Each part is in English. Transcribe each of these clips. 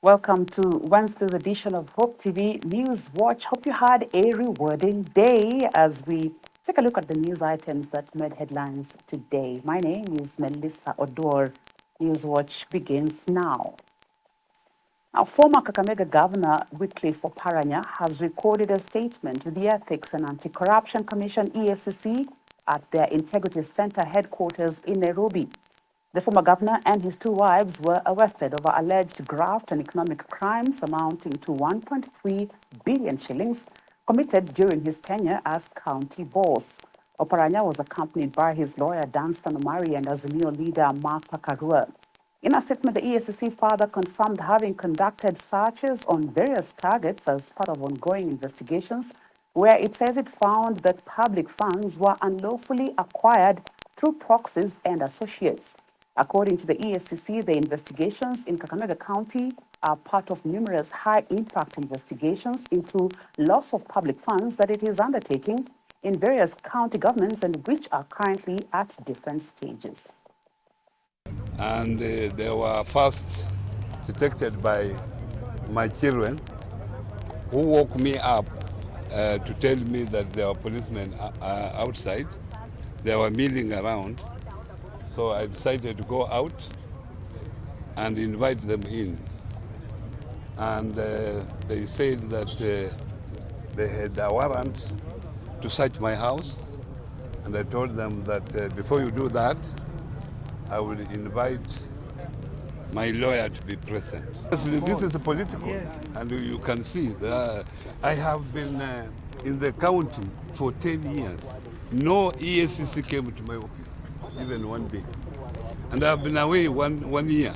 Welcome to Wednesday's edition of Hope TV News Watch. Hope you had a rewarding day as we take a look at the news items that made headlines today. My name is Melissa Odor. News Watch begins now. Now, former Kakamega Governor Wycliffe Oparanya has recorded a statement with the Ethics and Anti-Corruption Commission (EACC) at their Integrity Center headquarters in Nairobi. The former governor and his two wives were arrested over alleged graft and economic crimes amounting to 1.3 billion shillings committed during his tenure as county boss. Oparanya was accompanied by his lawyer Danstan Omari and Azimio leader Martha Karua. In a statement, the EACC further confirmed having conducted searches on various targets as part of ongoing investigations, where it says it found that public funds were unlawfully acquired through proxies and associates. According to the EACC, the investigations in Kakamega County are part of numerous high-impact investigations into loss of public funds that it is undertaking in various county governments and which are currently at different stages. And they were first detected by my children, who woke me up to tell me that there were policemen outside. They were milling around. So I decided to go out and invite them in. And they said that they had a warrant to search my house. And I told them that before you do that, I will invite my lawyer to be present. This is political, and you can see that I have been in the county for 10 years. No EACC came to my office, even one day. And I've been away one year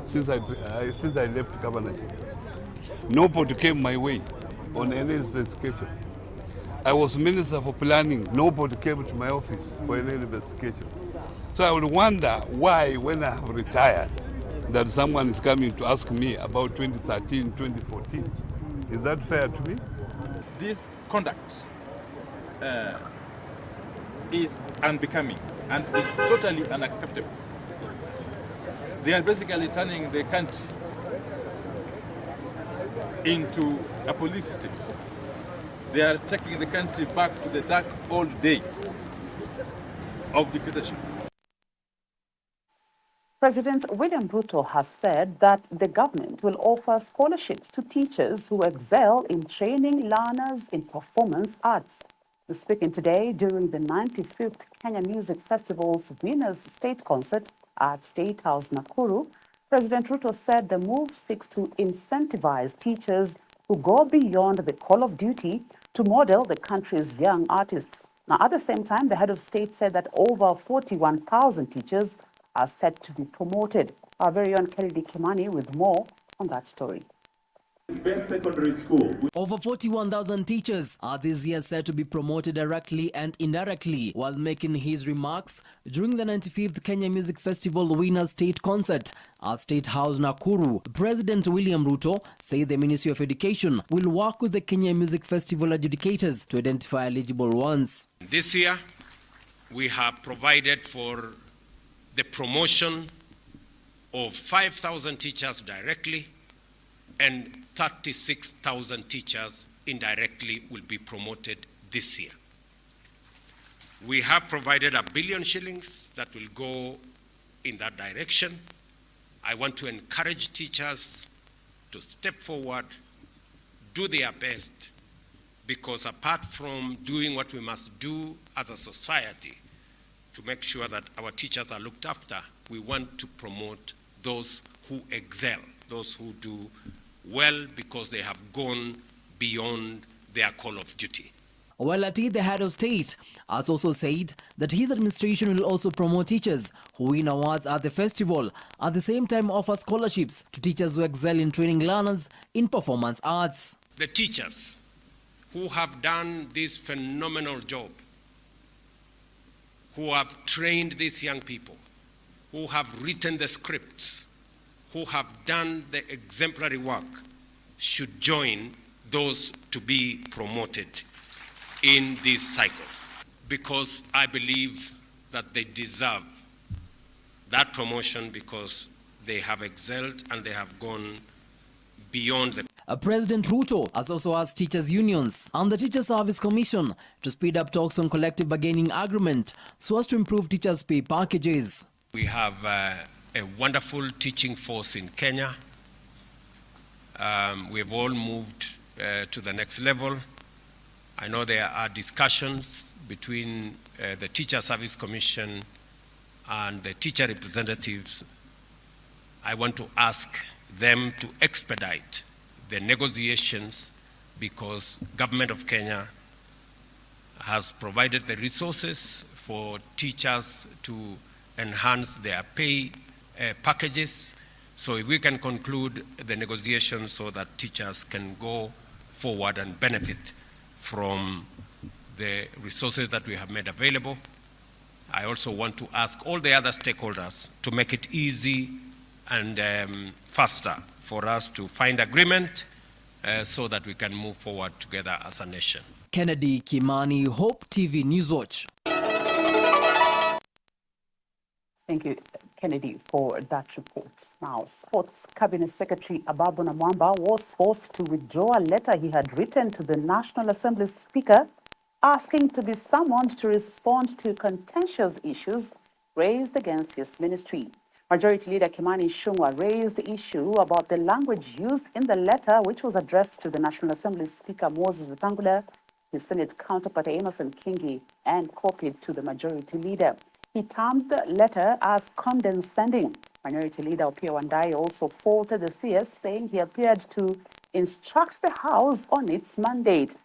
since I left governorship. Nobody came my way on any investigation. I was Minister for Planning. Nobody came to my office for any investigation. So I would wonder why, when I have retired, that someone is coming to ask me about 2013, 2014. Is that fair to me? This conduct is unbecoming and is totally unacceptable. They are basically turning the country into a police state. They are taking the country back to the dark old days of dictatorship. President William Ruto has said that the government will offer scholarships to teachers who excel in training learners in performance arts. Speaking today during the 95th Kenya Music Festival's Winners State Concert at State House, Nakuru, President Ruto said the move seeks to incentivize teachers who go beyond the call of duty to model the country's young artists. Now, at the same time, the head of state said that over 41,000 teachers are set to be promoted. Our very own Kennedy Kimani with more on that story. Secondary School. Over 41,000 teachers are this year said to be promoted directly and indirectly. While making his remarks during the 95th Kenya Music Festival Winners State Concert at State House Nakuru, President William Ruto said the Ministry of Education will work with the Kenya Music Festival adjudicators to identify eligible ones. This year, we have provided for the promotion of 5,000 teachers directly, and 36,000 teachers indirectly will be promoted this year. We have provided R1 billion shillings that will go in that direction. I want to encourage teachers to step forward, do their best, because apart from doing what we must do as a society to make sure that our teachers are looked after, we want to promote those who excel, those who do well because they have gone beyond their call of duty. While Ati, the head of state, has also said that his administration will also promote teachers who win awards at the festival, at the same time offer scholarships to teachers who excel in training learners in performance arts. The teachers who have done this phenomenal job, who have trained these young people, who have written the scripts, who have done the exemplary work, should join those to be promoted in this cycle, because I believe that they deserve that promotion because they have excelled and they have gone beyond the President Ruto has also asked teachers' unions and the Teacher Service Commission to speed up talks on collective bargaining agreement so as to improve teachers' pay packages. We have a wonderful teaching force in Kenya. We have all moved to the next level. I know there are discussions between the Teacher Service Commission and the teacher representatives. I want to ask them to expedite the negotiations because Government of Kenya has provided the resources for teachers to enhance their pay packages. So if we can conclude the negotiations so that teachers can go forward and benefit from the resources that we have made available. I also want to ask all the other stakeholders to make it easy and faster for us to find agreement so that we can move forward together as a nation. Kennedy Kimani, Hope TV Newswatch. Thank you, Kennedy, for that report. Now, Sports Cabinet Secretary Ababu Namwamba was forced to withdraw a letter he had written to the National Assembly Speaker asking to be summoned to respond to contentious issues raised against his ministry. Majority Leader Kimani Ichung'wah raised the issue about the language used in the letter, which was addressed to the National Assembly Speaker Moses Wetangula, his Senate counterpart Emerson Kingi, and copied to the Majority Leader. He termed the letter as condescending. Minority Leader Opiyo Wandayi also faulted the CS, saying he appeared to instruct the House on its mandate.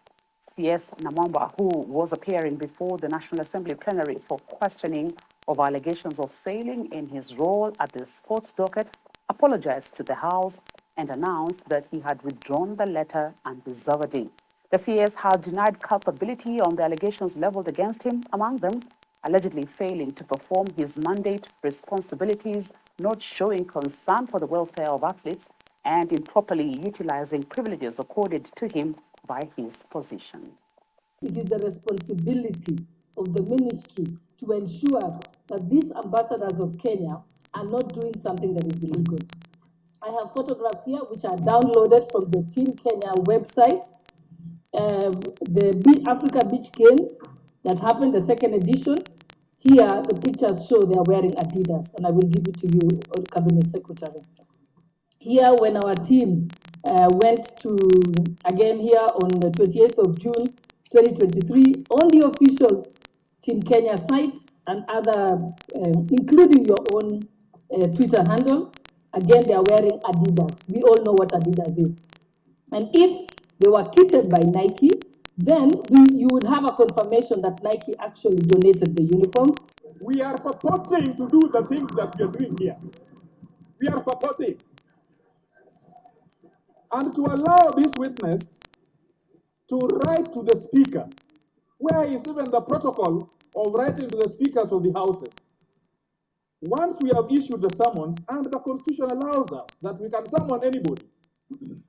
CS Namwamba, who was appearing before the National Assembly plenary for questioning of allegations of failing in his role at the sports docket, apologized to the House and announced that he had withdrawn the letter unreservedly. The CS had denied culpability on the allegations leveled against him, among them allegedly failing to perform his mandate responsibilities, not showing concern for the welfare of athletes, and improperly utilizing privileges accorded to him by his position. It is the responsibility of the ministry to ensure that these ambassadors of Kenya are not doing something that is illegal. I have photographs here which are downloaded from the Team Kenya website. The Africa Beach Games that happened, the second edition. Here, the pictures show they are wearing Adidas, and I will give it to you, Cabinet Secretary. Here, when our team went to, again here on the 28th of June, 2023, on the official Team Kenya site and other, including your own Twitter handles, again, they are wearing Adidas. We all know what Adidas is. And if they were kitted by Nike, then you would have a confirmation that Nike actually donated the uniforms. We are purporting to do the things that we are doing here. We are purporting. And to allow this witness to write to the speaker, where is even the protocol of writing to the speakers of the houses. Once we have issued the summons, and the Constitution allows us that we can summon anybody,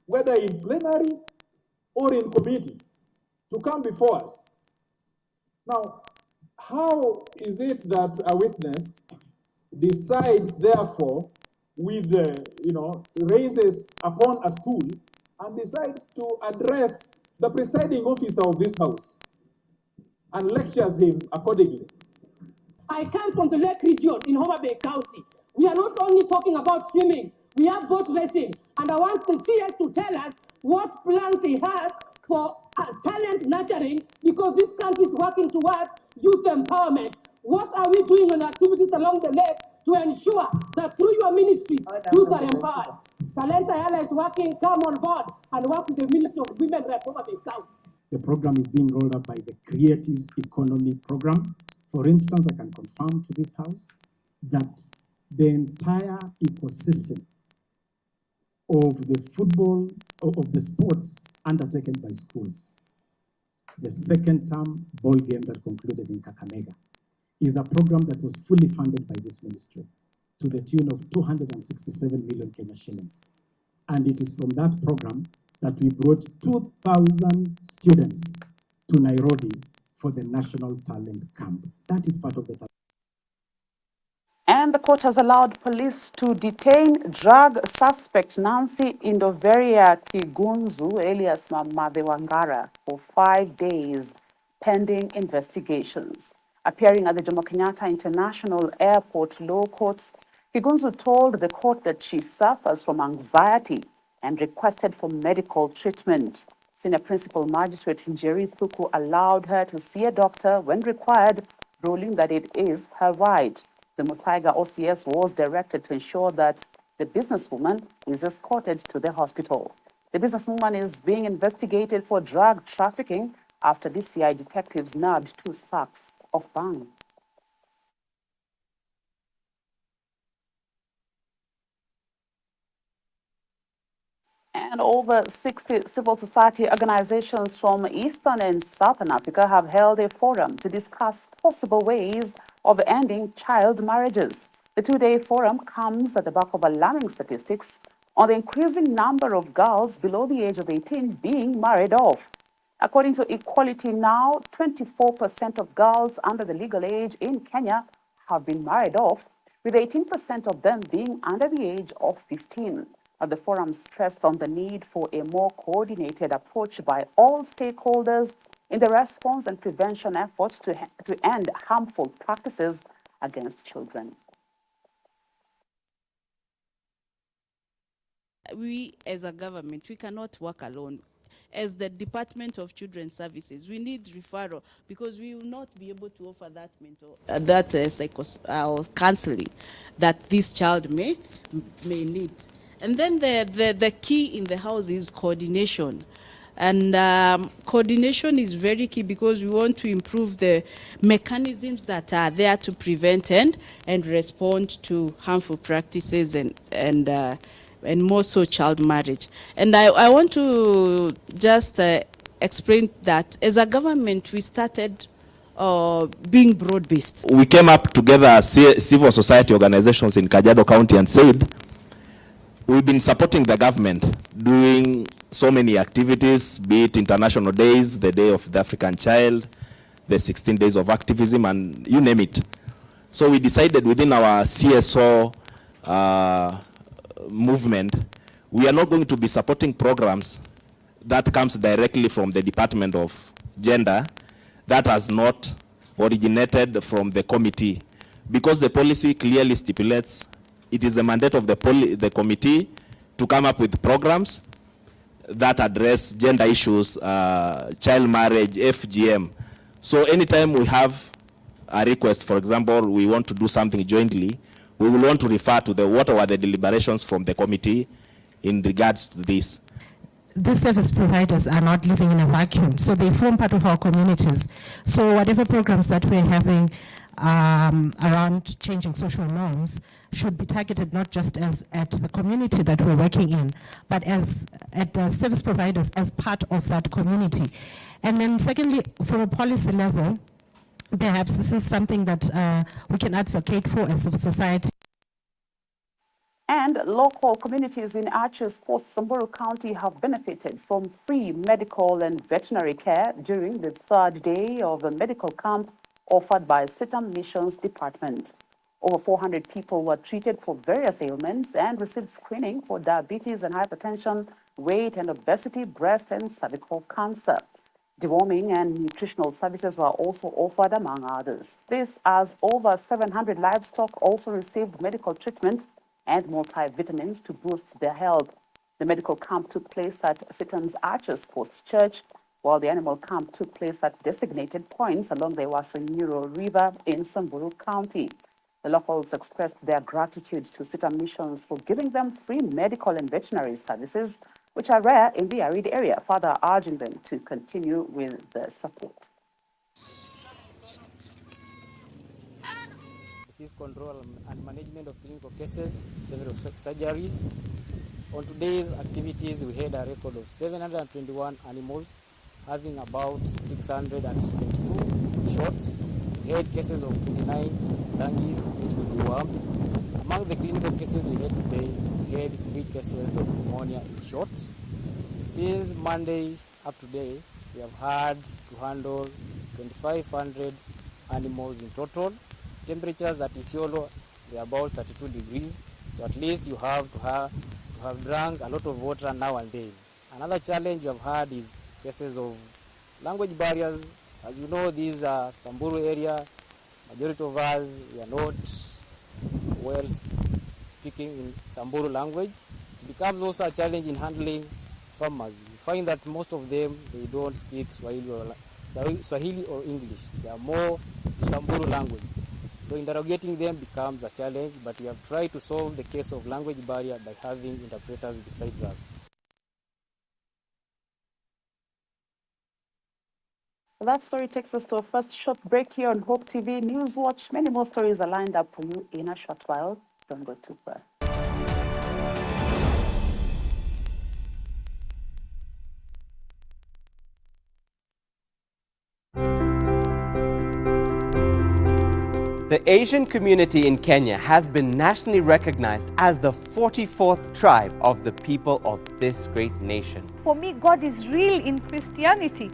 whether in plenary or in committee, to come before us. Now, how is it that a witness decides, therefore, with raises upon a stool and decides to address the presiding officer of this house and lectures him accordingly? I come from the Lake region in Homa Bay County. We are not only talking about swimming, we have boat racing. And I want the CS to tell us what plans he has for talent nurturing, because this country is working towards youth empowerment. What are we doing on activities along the lake to ensure that through your ministry, youth are empowered? Talenta Yala is working, come on board and work with the Ministry of Women Rep Homa Bay County. The program is being rolled out by the Creatives Economy Program. For instance, I can confirm to this House that the entire ecosystem of the football, of the sports undertaken by schools, the second term ball game that concluded in Kakamega, is a program that was fully funded by this ministry to the tune of 267 million Kenya shillings. And it is from that program that we brought 2,000 students to Nairobi for the National Talent Camp. That is part of the talent. And And the court has allowed police to detain drug suspect Nancy Indoveria Kigunzu, alias Mama Wangara, for 5 days pending investigations. Appearing at the Jomo Kenyatta International Airport Law Courts, Kigunzu told the court that she suffers from anxiety and requested for medical treatment. Senior Principal Magistrate Njeri Thuku allowed her to see a doctor when required, ruling that it is her right. The Muthaiga OCS was directed to ensure that the businesswoman is escorted to the hospital. The businesswoman is being investigated for drug trafficking after DCI detectives nabbed 2 sacks of bang. And over 60 civil society organizations from Eastern and Southern Africa have held a forum to discuss possible ways of ending child marriages. The 2-day forum comes at the back of alarming statistics on the increasing number of girls below the age of 18 being married off. According to Equality Now, 24% of girls under the legal age in Kenya have been married off, with 18% of them being under the age of 15. The forum stressed on the need for a more coordinated approach by all stakeholders in the response and prevention efforts to end harmful practices against children. We, as a government, we cannot work alone. As the Department of Children's Services, we need referral because we will not be able to offer that mental, counseling that this child may need. And then the key in the house is coordination. And coordination is very key because we want to improve the mechanisms that are there to prevent and respond to harmful practices and more so child marriage. And I want to just explain that as a government, we started being broad-based. We came up together as civil society organizations in Kajiado County and said, we've been supporting the government doing so many activities, be it international days, the Day of the African Child, the 16 days of activism, and you name it. So we decided within our CSO movement, we are not going to be supporting programs that comes directly from the Department of Gender that has not originated from the committee, because the policy clearly stipulates it is a mandate of the committee to come up with programs that address gender issues, child marriage, FGM. So anytime we have a request, for example, we want to do something jointly, we will want to refer to what were the deliberations from the committee in regards to this. These service providers are not living in a vacuum, so they form part of our communities. So whatever programs that we're having around changing social norms should be targeted not just as at the community that we're working in, but as at the service providers as part of that community. And then secondly, from a policy level, perhaps this is something that we can advocate for as civil society. And local communities in Arches Post, Samburu County have benefited from free medical and veterinary care during the 3rd day of a medical camp offered by Sitam Missions Department. Over 400 people were treated for various ailments and received screening for diabetes and hypertension, weight and obesity, breast and cervical cancer. Deworming and nutritional services were also offered, among others. This as over 700 livestock also received medical treatment and multivitamins to boost their health. The medical camp took place at Sitam's Arches Post Church, while the animal camp took place at designated points along the Wasonyiro River in Samburu County. The locals expressed their gratitude to Sitam Missions for giving them free medical and veterinary services, which are rare in the arid area, further urging them to continue with the support. Disease control and management of clinical cases, several surgeries. On today's activities, we had a record of 721 animals, having about 672 shots. We had cases of 29 dengues, which we dewormed. Among the clinical cases we had today, we had 3 cases of pneumonia in shots. Since Monday up to today, we have had to handle 2,500 animals in total. Temperatures at Isiolo they're about 32 degrees. So at least you have to have drunk a lot of water now and then. Another challenge you have had is cases of language barriers. As you know, these are Samburu area. Majority of us, we are not well speaking in Samburu language. It becomes also a challenge in handling farmers. You find that most of them, they don't speak Swahili or English. They are more Samburu language. So interrogating them becomes a challenge, but we have tried to solve the case of language barrier by having interpreters besides us. That story takes us to a first short break here on Hope TV News Watch. Many more stories are lined up for you in a short while. Don't go too far. The Asian community in Kenya has been nationally recognized as the 44th tribe of the people of this great nation. For me, God is real in Christianity.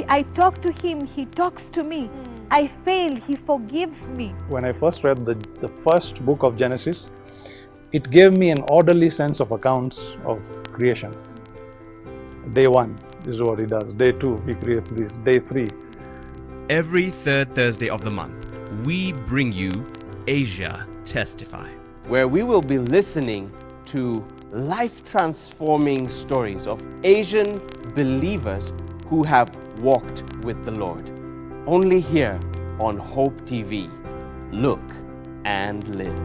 I talk to Him, He talks to me. I fail, He forgives me. When I first read the first book of Genesis, it gave me an orderly sense of accounts of creation. Day 1 is what He does. Day 2, He creates this. Day 3. Every third Thursday of the month, we bring you Asia Testify, where we will be listening to life-transforming stories of Asian believers who have walked with the Lord. Only here on Hope TV. Look and live.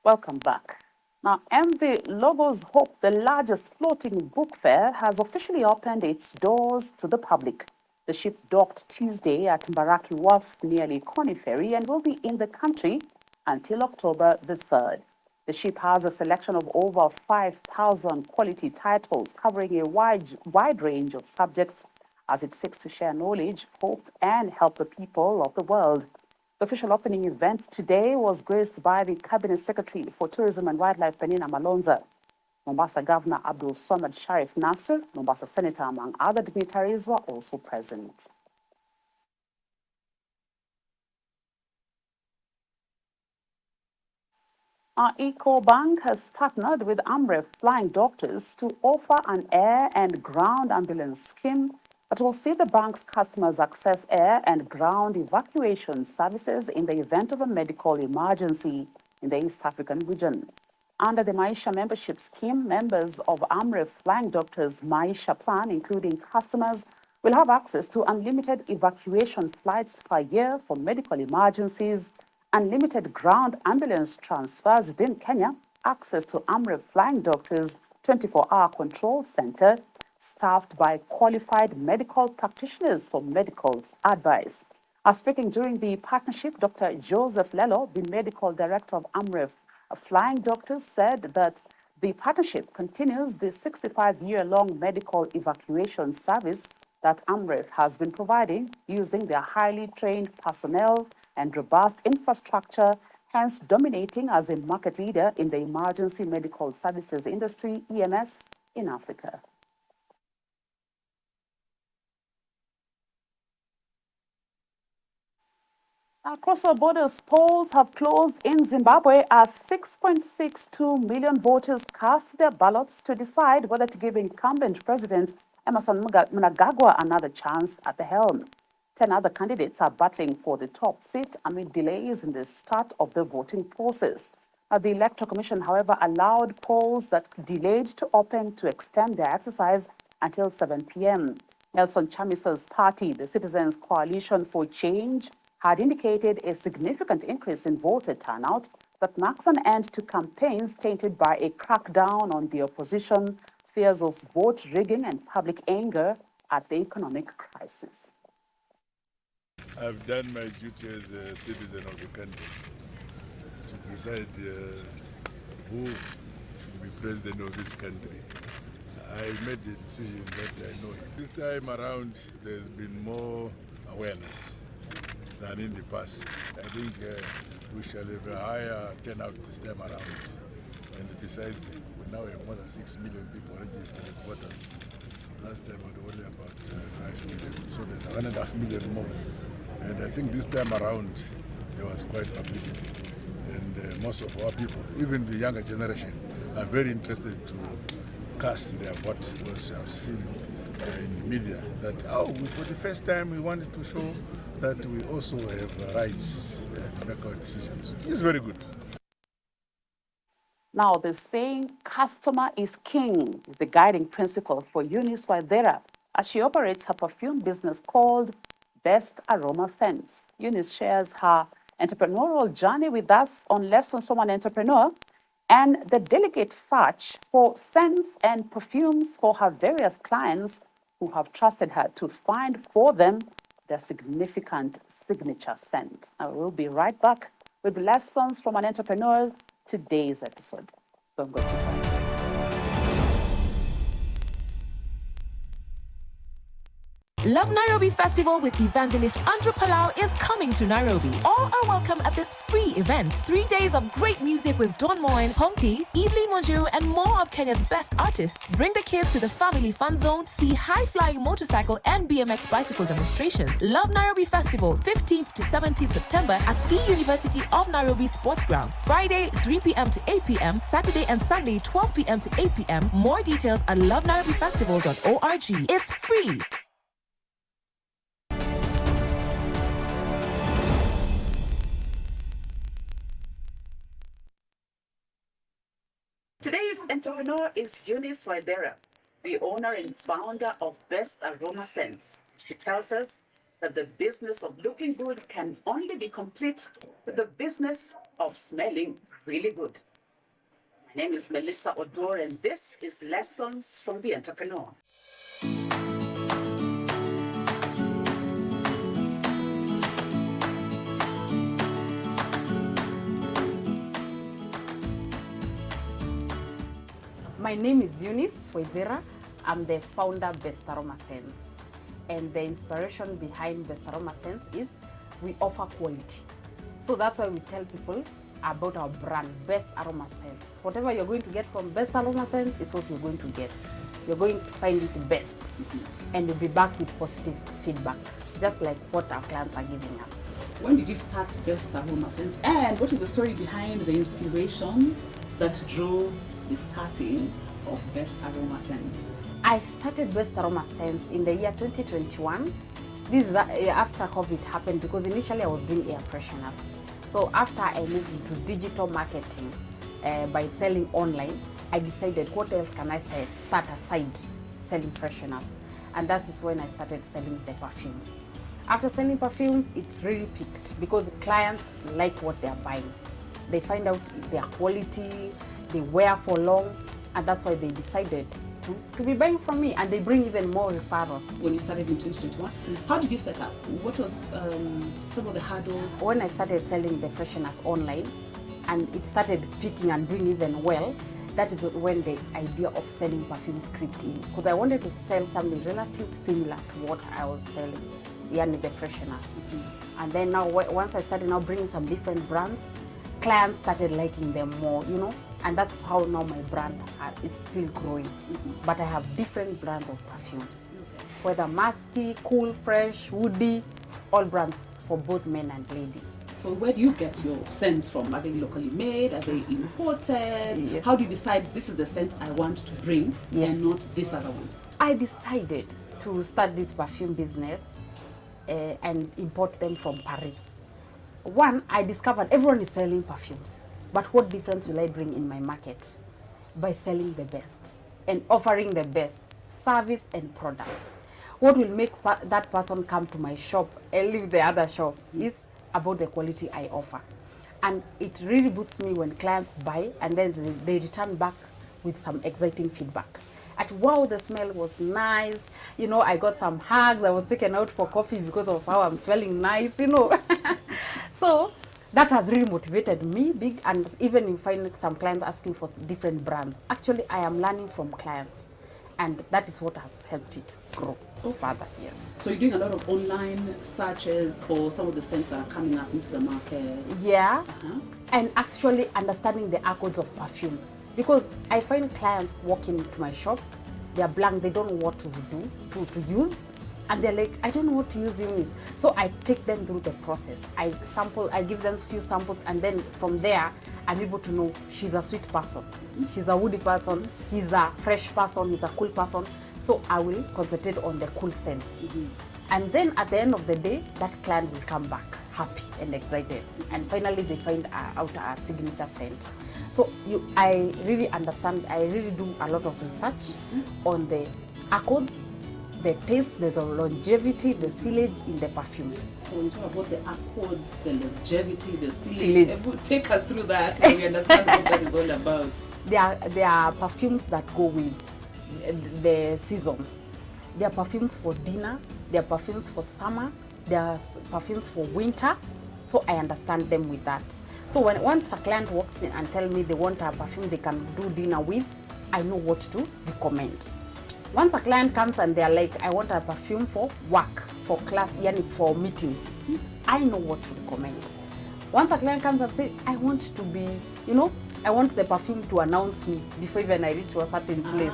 Welcome back. Now, MV Logos Hope, the largest floating book fair, has officially opened its doors to the public. The ship docked Tuesday at Mbaraki Wharf near Likoni Ferry and will be in the country until October the 3rd. The ship has a selection of over 5,000 quality titles covering a wide range of subjects as it seeks to share knowledge, hope, and help the people of the world. The official opening event today was graced by the Cabinet Secretary for Tourism and Wildlife, Penina Malonza. Mombasa Governor Abdul Samad Sharif Nasser, Mombasa Senator, among other dignitaries, were also present. Our EcoBank has partnered with Amref Flying Doctors to offer an air and ground ambulance scheme that will see the bank's customers access air and ground evacuation services in the event of a medical emergency in the East African region. Under the Maisha membership scheme, members of Amref Flying Doctors Maisha plan, including customers, will have access to unlimited evacuation flights per year for medical emergencies, unlimited ground ambulance transfers within Kenya, access to Amref Flying Doctors 24-hour control center, staffed by qualified medical practitioners for medical advice. Speaking during the partnership, Dr. Joseph Lelo, the medical director of Amref Flying Doctors, said that the partnership continues the 65-year-long medical evacuation service that Amref has been providing using their highly trained personnel and robust infrastructure, hence dominating as a market leader in the emergency medical services industry, EMS, in Africa. Across our borders, polls have closed in Zimbabwe as 6.62 million voters cast their ballots to decide whether to give incumbent President Emmerson Mnangagwa another chance at the helm. 10 other candidates are battling for the top seat amid delays in the start of the voting process. The Electoral Commission, however, allowed polls that delayed to open to extend their exercise until 7 p.m. Nelson Chamisa's party, the Citizens Coalition for Change, had indicated a significant increase in voter turnout that marks an end to campaigns tainted by a crackdown on the opposition, fears of vote rigging, and public anger at the economic crisis. I've done my duty as a citizen of the country to decide who should be president of this country. I made the decision that I know. This time around, there's been more awareness than in the past. I think we shall have a higher turnout this time around. And besides, we now have more than 6 million people registered as voters. Last time we had only about 5 million, so there's 1.5 million more. And I think this time around, there was quite publicity. And most of our people, even the younger generation, are very interested to cast their vote, because I've seen in the media that, for the first time we wanted to show that we also have rights to make our decisions. It's very good. Now, the saying, customer is king, is the guiding principle for Eunice Waithera as she operates her perfume business called Best Aroma Scents. Eunice shares her entrepreneurial journey with us on Lessons from an Entrepreneur and the delicate search for scents and perfumes for her various clients who have trusted her to find for them their significant signature scent. I will be right back with Lessons from an Entrepreneur, today's episode. Don't go too far. Love Nairobi Festival with evangelist Andrew Palau is coming to Nairobi. All are welcome at this free event. 3 days of great music with Don Moen, Pompi, Evelyn Wanjiru, and more of Kenya's best artists. Bring the kids to the family fun zone, see high-flying motorcycle and BMX bicycle demonstrations. Love Nairobi Festival, 15th to 17th September at the University of Nairobi Sports Ground. Friday, 3 p.m. to 8 p.m. Saturday and Sunday, 12 p.m. to 8 p.m. More details at lovenairobifestival.org. It's free. Today's entrepreneur is Eunice Waithera, the owner and founder of Best Aroma Scents. She tells us that the business of looking good can only be complete with the business of smelling really good. My name is Melissa Odor, and this is Lessons from the Entrepreneur. My name is Eunice Waithera. I'm the founder of Best Aroma Scents. And the inspiration behind Best Aroma Scents is we offer quality. So that's why we tell people about our brand, Best Aroma Scents. Whatever you're going to get from Best Aroma Scents is what you're going to get. You're going to find it best. And you'll be back with positive feedback, just like what our clients are giving us. When did you start Best Aroma Scents? And what is the story behind the inspiration that drove the starting of Best Aroma Scents? I started Best Aroma Scents in the year 2021. This is after COVID happened, because initially I was doing air fresheners. So after I moved into digital marketing by selling online, I decided what else can I start aside selling fresheners. And that is when I started selling the perfumes. After selling perfumes, it's really picked because clients like what they're buying. They find out their quality, they wear for long, and that's why they decided to be buying from me, and they bring even more referrals. When you started in 2021, how did you set up? What was some of the hurdles? When I started selling the fresheners online, and it started picking and doing even well, that is when the idea of selling perfumes crept in, because I wanted to sell something relatively similar to what I was selling, yani the fresheners. And then now, once I started now bringing some different brands, clients started liking them more, you know, and that's how now my brand is still growing. But I have different brands of perfumes, whether musky, cool, fresh, woody, all brands for both men and ladies. So where do you get your scents from? Are they locally made? Are they imported? Yes. How do you decide this is the scent I want to bring and not this other one? I decided to start this perfume business and import them from Paris. One, I discovered everyone is selling perfumes, but what difference will I bring in my market? By selling the best and offering the best service and products. What will make that person come to my shop and leave the other shop is about the quality I offer. And it really boosts me when clients buy and then they return back with some exciting feedback. Wow, the smell was nice. You know, I got some hugs. I was taken out for coffee because of how I'm smelling nice, you know. So that has really motivated me big. And even you find some clients asking for different brands. Actually, I am learning from clients. and that is what has helped it grow further. Yes. So you're doing a lot of online searches for some of the scents that are coming up into the market. Yeah, and actually understanding the accords of perfume, because I find clients walking into my shop, they're blank, they don't know what to do, to use, and they're like, I don't know what to use Eunice. So I take them through the process. I give them a few samples, and then from there, I'm able to know she's a sweet person, she's a woody person, he's a fresh person, he's a cool person. So I will concentrate on the cool scents. And then at the end of the day, that client will come back happy and excited. And finally, they find out a signature scent. So I really understand, I really do a lot of research on the accords, the taste, the longevity, the silage in the perfumes. So when you talk about the accords, the longevity, the silage, take us through that so we understand what that is all about. There are perfumes that go with the seasons. There are perfumes for dinner, there are perfumes for summer, there are perfumes for winter. So I understand them with that. So once a client walks in and tells me they want a perfume they can do dinner with, I know what to recommend. Once a client comes and they're like, I want a perfume for work, for class, for meetings, I know what to recommend. Once a client comes and says, I want to be, I want the perfume to announce me before even I reach to a certain place,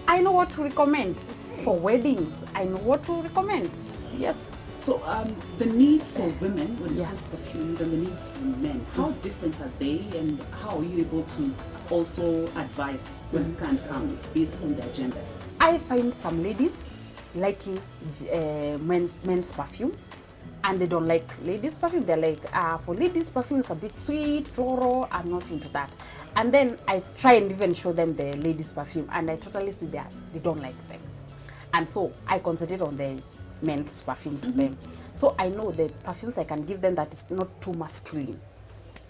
I know what to recommend. For weddings, I know what to recommend. Yes. So the needs for women when it comes to perfumes and the needs for men, how different are they, and how are you able to also advise when the client comes based on their gender? I find some ladies liking men's perfume, and they don't like ladies' perfume. They're like, for ladies' perfume it's a bit sweet, floral, I'm not into that. And then I try and even show them the ladies' perfume, and I totally see that they don't like them. And so I concentrate on the men's perfume to them. So I know the perfumes I can give them that is not too masculine.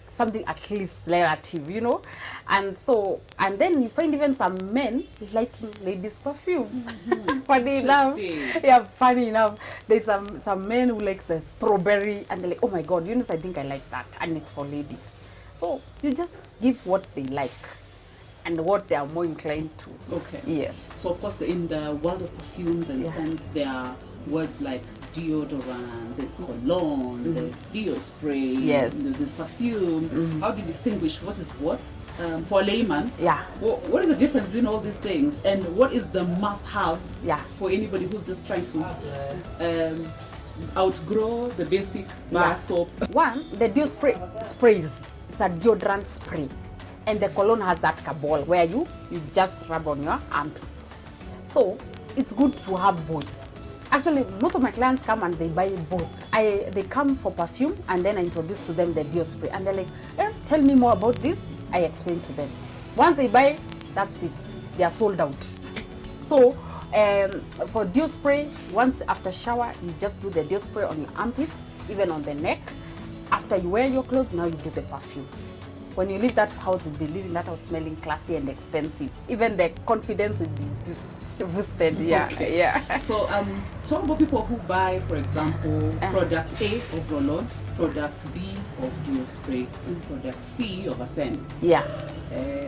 Something at least relative, and then you find even some men liking ladies' perfume. Funny enough. Yeah, funny enough. There's some men who like the strawberry, and they're like, oh my God, Eunice, I think I like that, and it's for ladies. So you just give what they like and what they are more inclined to. Okay. Yes. So of course, in the world of perfumes and scents, there are words like deodorant, there's cologne, there's deo spray, yes, there's perfume. How do you distinguish what is what? For a layman, yeah. What is the difference between all these things, and what is the must-have for anybody who's just trying to outgrow the basic bar soap? One, the deo sprays. It's a deodorant spray, and the cologne has that cabal where you just rub on your armpits. So it's good to have both. Actually, most of my clients come and they buy both. They come for perfume, and then I introduce to them the deo spray, and they're like, tell me more about this. I explain to them. Once they buy, that's it. They are sold out. So for deo spray, once after shower, you just do the deo spray on your armpits, even on the neck. After you wear your clothes, now you do the perfume. When you leave that house, you'll be leaving that house smelling classy and expensive. Even the confidence will be boosted. Yeah, okay. Yeah. So talk about people who buy, for example, product A of roll-on, product B of deo spray, product C of a scent. Yeah.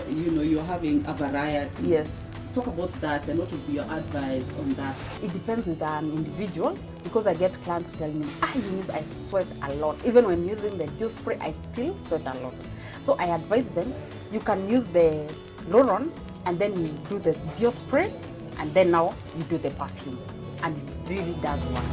You're having a variety. Yes. Talk about that, and what would be your advice on that? It depends with an individual, because I get clients who tell me, Eunice, I sweat a lot. Even when using the deo spray, I still sweat a lot. So I advise them, you can use the roll-on, and then you do the deo spray, and then now you do the perfume. And it really does work.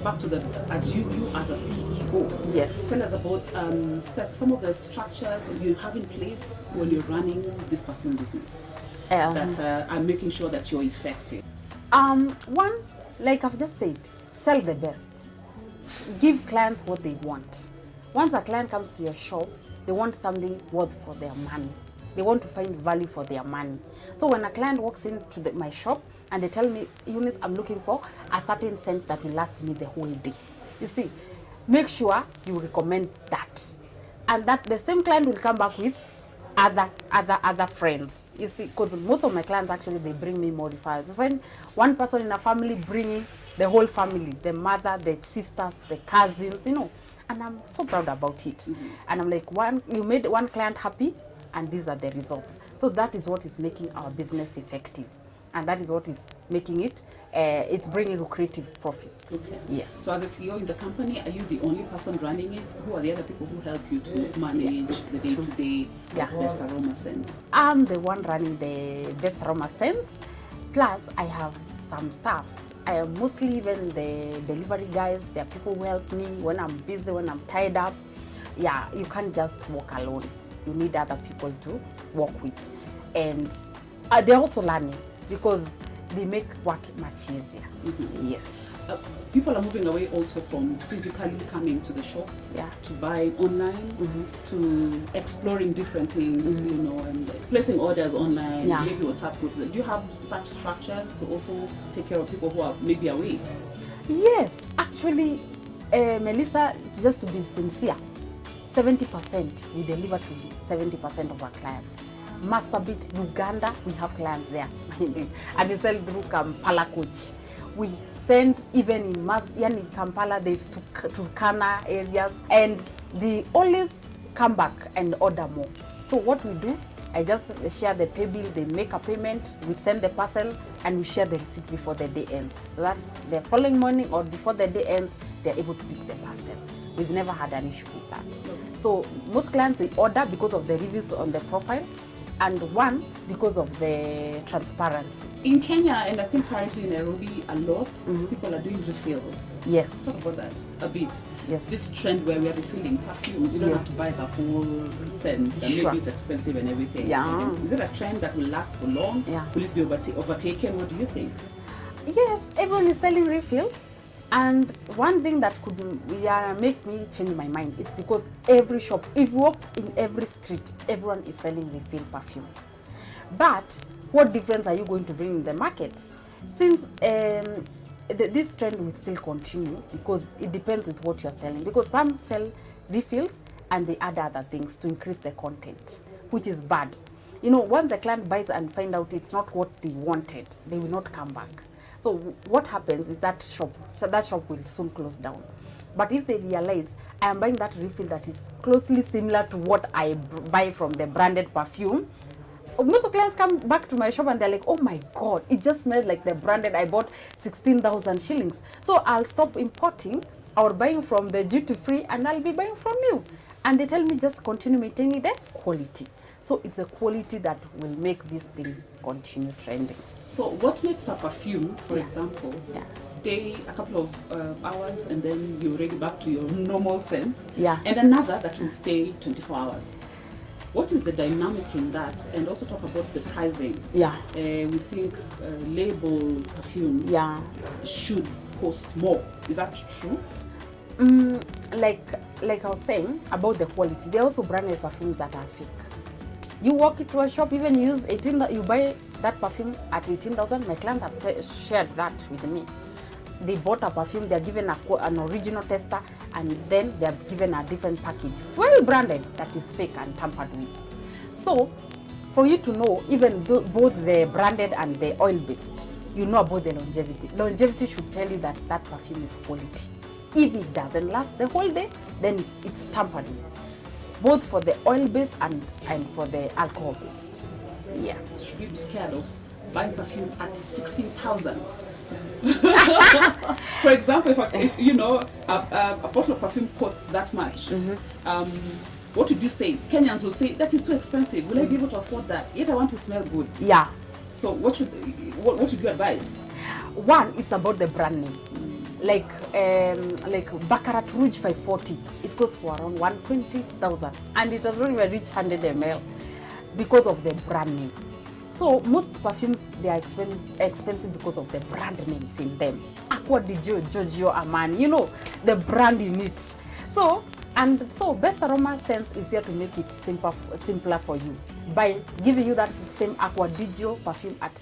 Back to as you as a CEO. Yes. Tell us about some of the structures you have in place when you're running this perfume business that are making sure that you're effective. One, like I've just said, sell the best. Give clients what they want. Once a client comes to your shop, they want something worth for their money. They want to find value for their money. So when a client walks into my shop and they tell me, Eunice, I'm looking for a certain scent that will last me the whole day. You see, make sure you recommend that. And that the same client will come back with other friends. You see, because most of my clients actually, they bring me more referrals. You find one person in a family bringing the whole family, the mother, the sisters, the cousins, And I'm so proud about it. And I'm like, you made one client happy, and these are the results. So that is what is making our business effective. And that is what is making it, it's bringing lucrative profits. Okay. Yes. So as a CEO in the company, are you the only person running it? Who are the other people who help you to manage the day-to-day of Best Aroma Scents? I'm the one running the Best Aroma Scents. Plus, I have some staffs. I am mostly even the delivery guys. There are people who help me when I'm busy, when I'm tied up. Yeah, you can't just walk alone. You need other people to work with. And they're also learning because they make work much easier. Yes. People are moving away also from physically coming to the shop to buy online, to exploring different things, you know, and placing orders online, maybe WhatsApp groups. Do you have such structures to also take care of people who are maybe away? Yes, actually, Melissa, just to be sincere, 70% we deliver to 70% of our clients. Marsabit, Uganda, we have clients there. And we sell through Kampala coach. We send even in Kampala, there's Turkana areas, and they always come back and order more. So what we do, I just share the pay bill, they make a payment, we send the parcel, and we share the receipt before the day ends. So that the following morning or before the day ends, they're able to pick the parcel. We've never had an issue with that. So most clients, they order because of the reviews on the profile, and one, because of the transparency. In Kenya, and I think currently in Nairobi, a lot people are doing refills. Yes. Talk about that a bit. Yes. This trend where we are refilling perfumes, you don't have to buy the whole scent, and maybe it's expensive and everything. Yeah. Is it a trend that will last for long? Yeah. Will it be overtaken? What do you think? Yes, everyone is selling refills. And one thing that could make me change my mind is because every shop, if you walk in every street, everyone is selling refill perfumes. But what difference are you going to bring in the market? Since this trend will still continue, because it depends with what you're selling. Because some sell refills and they add other things to increase the content, which is bad. You know, once the client buys and find out it's not what they wanted, they will not come back. So what happens is that shop will soon close down. But if they realize I am buying that refill that is closely similar to what I buy from the branded perfume, most of clients come back to my shop and they're like, oh my God, it just smells like the branded. I bought 16,000 shillings. So I'll stop importing or buying from the duty free and I'll be buying from you. And they tell me just continue maintaining the quality. So it's the quality that will make this thing continue trending. So what makes a perfume, for example, stay a couple of hours and then you're already back to your normal scent, and another that will stay 24 hours? What is the dynamic in that? And also talk about the pricing. We think label perfumes should cost more. Is that true? Like I was saying about the quality, there are also branded perfumes that are fake. You walk into a shop, even use 18, you buy that perfume at 18,000. My clients have shared that with me. They bought a perfume, they're given an original tester, and then they're given a different package, well branded, that is fake and tampered with. So, for you to know, even both the branded and the oil-based, you know about the longevity. Longevity should tell you that that perfume is quality. If it doesn't last the whole day, then it's tampered with. Both for the oil-based and for the alcohol-based. Yeah. So should we be scared of buying perfume at 16,000? For example, if you know a bottle of perfume costs that much, what would you say? Kenyans will say that is too expensive. Will I be able to afford that? Yet I want to smell good. Yeah. So what should you advise? One, it's about the brand name. Like Baccarat Rouge 540, it goes for around 120,000, and it has not even reached 100 ml because of the brand name. So most perfumes, they are expensive because of the brand names in them. Acqua di Giorgio Armani, you know, the brand in it. So Best Aroma Scents is here to make it simpler for you by giving you that same Acqua di Gio perfume at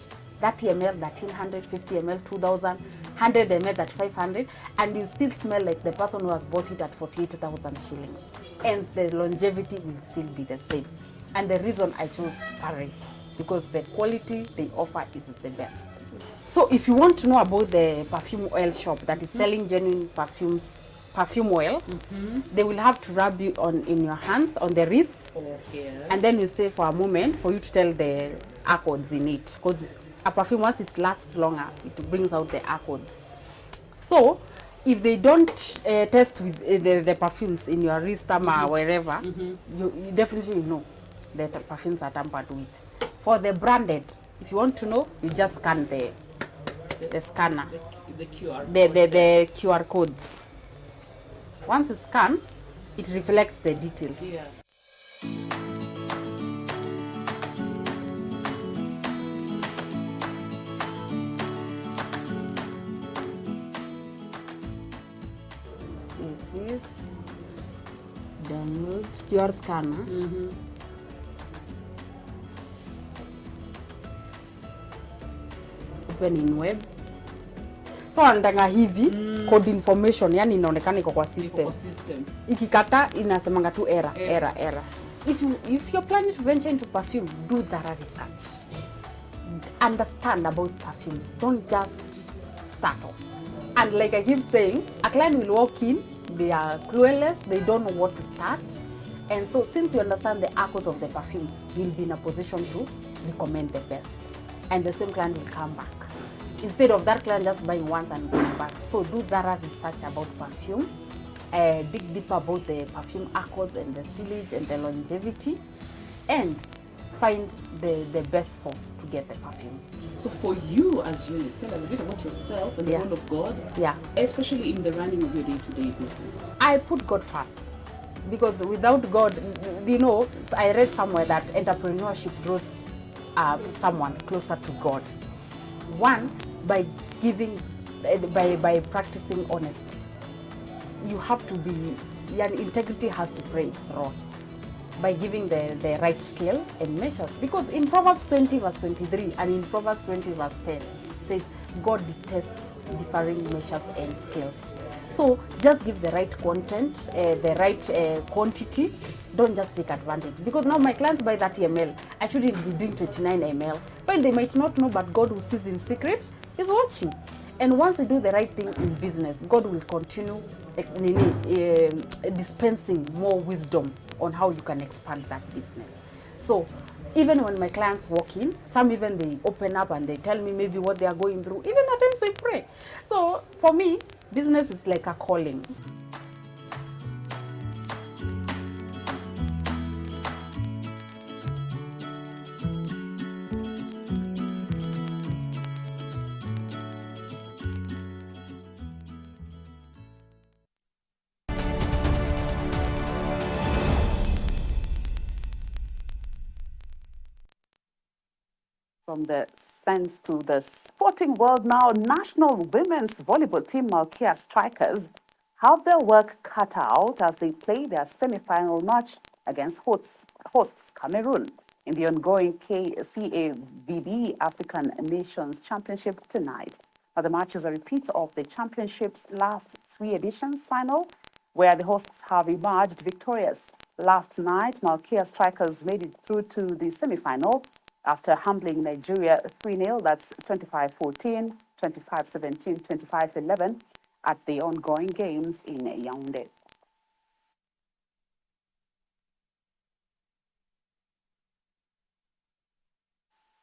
30 ml, 1,300, 50 ml, 2,000, 100 ml at 500, and you still smell like the person who has bought it at 48,000 shillings. Hence, the longevity will still be the same. And the reason I chose Paris, because the quality they offer is the best. So if you want to know about the perfume oil shop that is selling genuine perfumes perfume oil. They will have to rub you in your hands, on the wrists, and then you stay for a moment for you to tell the accords in it. Because a perfume, once it lasts longer, it brings out the accords. So, if they don't test with the perfumes in your wrist or wherever, you definitely know that the perfumes are tampered with. For the branded, if you want to know, you just scan the scanner, The QR the QR codes. Once you scan, it reflects the details. Yeah. It is download QR scanner. Open in web. So anataka hivi code information, yani inaonekana iko kwa system. Ikikata inasemanga tu error. If you're planning to venture into perfume, do thorough research. Understand about perfumes. Don't just start off. And like I keep saying, a client will walk in, they are clueless, they don't know what to start. And so since you understand the accords of the perfume, you'll be in a position to recommend the best. And the same client will come back. Instead of that client just buying once and going back. So do thorough research about perfume. Dig deeper about the perfume accords and the sillage and the longevity. And find the best source to get the perfumes. So for you as Eunice, tell us a bit about yourself and the role of God, especially in the running of your day-to-day business. I put God first, because without God, you know, I read somewhere that entrepreneurship draws someone closer to God. One, by giving, by practicing honesty. You have to be, your integrity has to play its role by giving the right scale and measures. Because in Proverbs 20 verse 23 and in Proverbs 20 verse 10, it says, God detests differing measures and scales. So just give the right content, the right quantity. Don't just take advantage. Because now my clients buy 30 ml. I shouldn't be doing 29 ml. But they might not know, but God who sees in secret is watching. And once you do the right thing in business, God will continue dispensing more wisdom on how you can expand that business. So even when my clients walk in, some even they open up and they tell me maybe what they are going through. Even at times we pray. So for me, business is like a calling. From the sense to the sporting world now, national women's volleyball team Malkia Strikers have their work cut out as they play their semi-final match against hosts Cameroon in the ongoing CAVB African Nations Championship tonight. Now, the match is a repeat of the championship's last 3 editions final, where the hosts have emerged victorious. Last night, Malkia Strikers made it through to the semi-final after humbling Nigeria 3-0, that's 25-14, 25-17, 25-11 at the ongoing games in Yaoundé.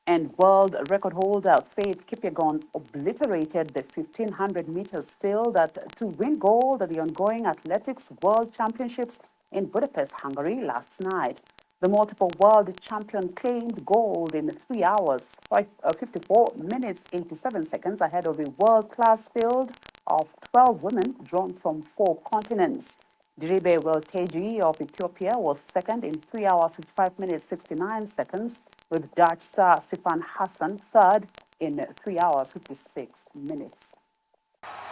And world record holder Faith Kipyegon obliterated the 1,500 meters field to win gold at the ongoing Athletics World Championships in Budapest, Hungary last night. The multiple world champion claimed gold in 3 hours, 54 minutes, 87 seconds ahead of a world-class field of 12 women drawn from 4 continents. Diribe Welteji of Ethiopia was second in 3 hours, 55 minutes, 69 seconds, with Dutch star Sifan Hassan third in 3 hours, 56 minutes.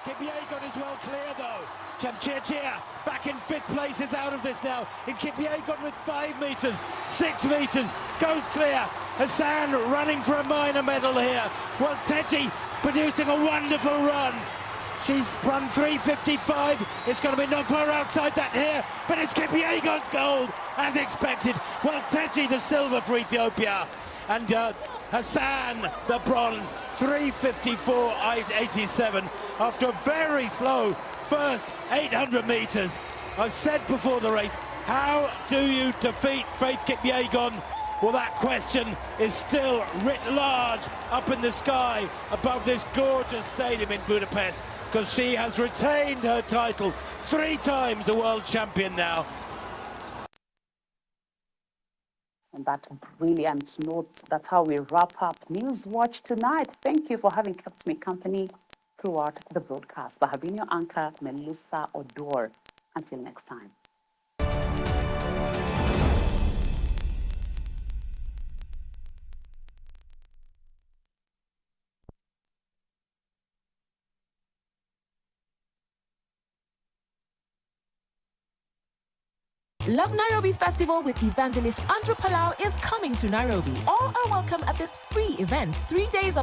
Kipyegon is well clear though. Chepchirchir back in 5th place is out of this now. In Kipyegon with 5 meters, 6 meters, goes clear. Hassan running for a minor medal here. Well, Teji producing a wonderful run. She's run 3:55. It's going to be not far outside that here, but it's Kipyegon's gold as expected. Well, Teji the silver for Ethiopia, and Hassan the bronze, 3:54.87 after a very slow first 800 metres. I said before the race, how do you defeat Faith Kipyegon? Well, that question is still writ large up in the sky above this gorgeous stadium in Budapest, because she has retained her title, 3 times a world champion now. On that brilliant note, that's how we wrap up Newswatch tonight. Thank you for having kept me company throughout the broadcast. I have been your anchor, Melissa Odor. Until next time. Love Nairobi Festival with evangelist Andrew Palau is coming to Nairobi. All are welcome at this free event. 3 days of